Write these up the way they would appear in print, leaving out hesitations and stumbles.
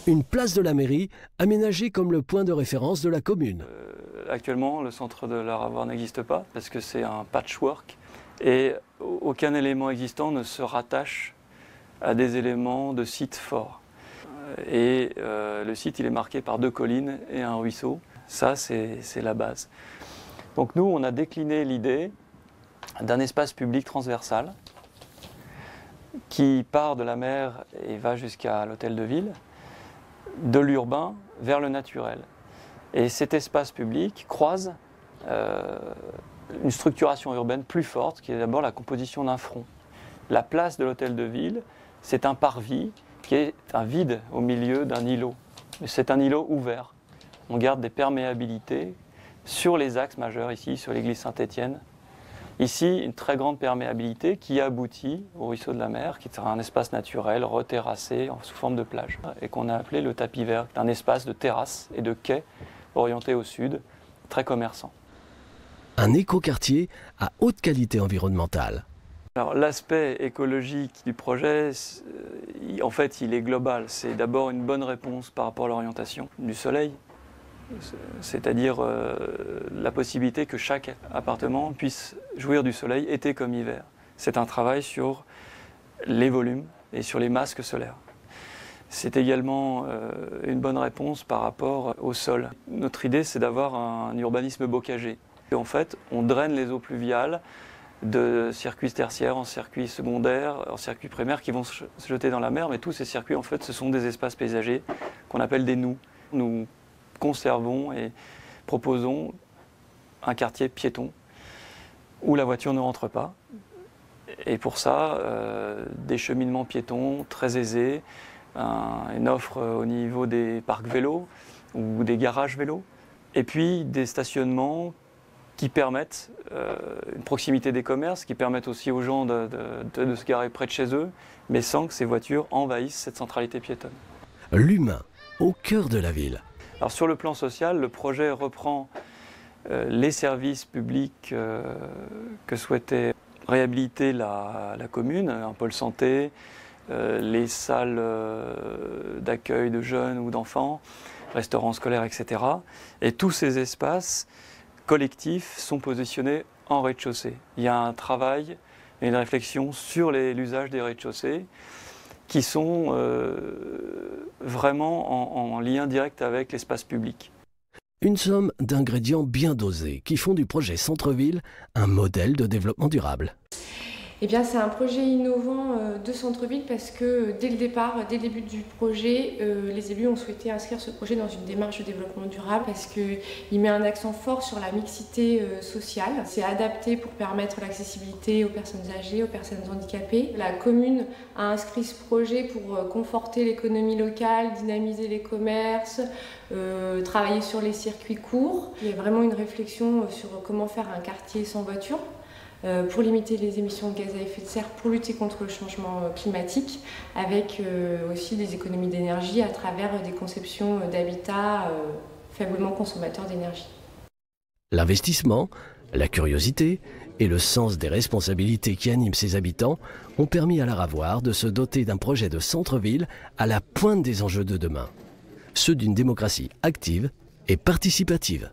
Une place de la mairie aménagée comme le point de référence de la commune. Actuellement, le centre de la Ravoire n'existe pas parce que c'est un patchwork et aucun élément existant ne se rattache à des éléments de site forts. Et le site, il est marqué par 2 collines et un ruisseau. Ça, c'est la base. Donc nous, on a décliné l'idée d'un espace public transversal qui part de la mer et va jusqu'à l'hôtel de ville, de l'urbain vers le naturel. Et cet espace public croise une structuration urbaine plus forte, qui est d'abord la composition d'un front. La place de l'hôtel de ville, c'est un parvis qui est un vide au milieu d'un îlot. Mais c'est un îlot ouvert. On garde des perméabilités sur les axes majeurs, ici, sur l'église Saint-Étienne. Ici, une très grande perméabilité qui aboutit au ruisseau de la mer, qui est un espace naturel, reterrassé, sous forme de plage, et qu'on a appelé le tapis vert, un espace de terrasse et de quai orienté au sud, très commerçant. Un écoquartier à haute qualité environnementale. Alors, l'aspect écologique du projet, en fait, il est global. C'est d'abord une bonne réponse par rapport à l'orientation du soleil, c'est-à-dire la possibilité que chaque appartement puisse jouir du soleil été comme hiver. C'est un travail sur les volumes et sur les masques solaires. C'est également une bonne réponse par rapport au sol. Notre idée, c'est d'avoir un urbanisme bocagé. Et en fait, on draine les eaux pluviales de circuits tertiaires en circuits secondaires, en circuits primaires qui vont se jeter dans la mer, mais tous ces circuits, en fait, ce sont des espaces paysagers qu'on appelle des nous. Nous conservons et proposons un quartier piéton où la voiture ne rentre pas. Et pour ça, des cheminements piétons très aisés, une offre au niveau des parcs vélos ou des garages vélos, et puis des stationnements qui permettent une proximité des commerces, qui permettent aussi aux gens de se garer près de chez eux, mais sans que ces voitures envahissent cette centralité piétonne. L'humain, au cœur de la ville. Alors sur le plan social, le projet reprend les services publics que souhaitait réhabiliter la commune, un pôle santé, les salles d'accueil de jeunes ou d'enfants, restaurants scolaires, etc. Et tous ces espaces collectifs sont positionnés en rez-de-chaussée. Il y a un travail et une réflexion sur l'usage des rez-de-chaussée qui sont vraiment en lien direct avec l'espace public. Une somme d'ingrédients bien dosés qui font du projet Centre-Ville un modèle de développement durable. Eh bien, c'est un projet innovant de centre-ville parce que dès le départ, dès le début du projet, les élus ont souhaité inscrire ce projet dans une démarche de développement durable parce qu'il met un accent fort sur la mixité sociale. C'est adapté pour permettre l'accessibilité aux personnes âgées, aux personnes handicapées. La commune a inscrit ce projet pour conforter l'économie locale, dynamiser les commerces, travailler sur les circuits courts. Il y a vraiment une réflexion sur comment faire un quartier sans voiture, pour limiter les émissions de gaz à effet de serre, pour lutter contre le changement climatique, avec aussi des économies d'énergie à travers des conceptions d'habitat faiblement consommateurs d'énergie. L'investissement, la curiosité et le sens des responsabilités qui animent ses habitants ont permis à la Ravoire de se doter d'un projet de centre-ville à la pointe des enjeux de demain, ceux d'une démocratie active et participative.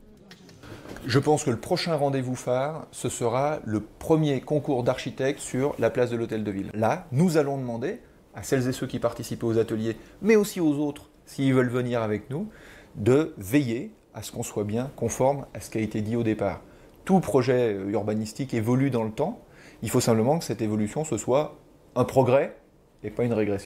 Je pense que le prochain rendez-vous phare, ce sera le premier concours d'architectes sur la place de l'Hôtel de Ville. Là, nous allons demander à celles et ceux qui participent aux ateliers, mais aussi aux autres, s'ils veulent venir avec nous, de veiller à ce qu'on soit bien conforme à ce qui a été dit au départ. Tout projet urbanistique évolue dans le temps. Il faut simplement que cette évolution, ce soit un progrès et pas une régression.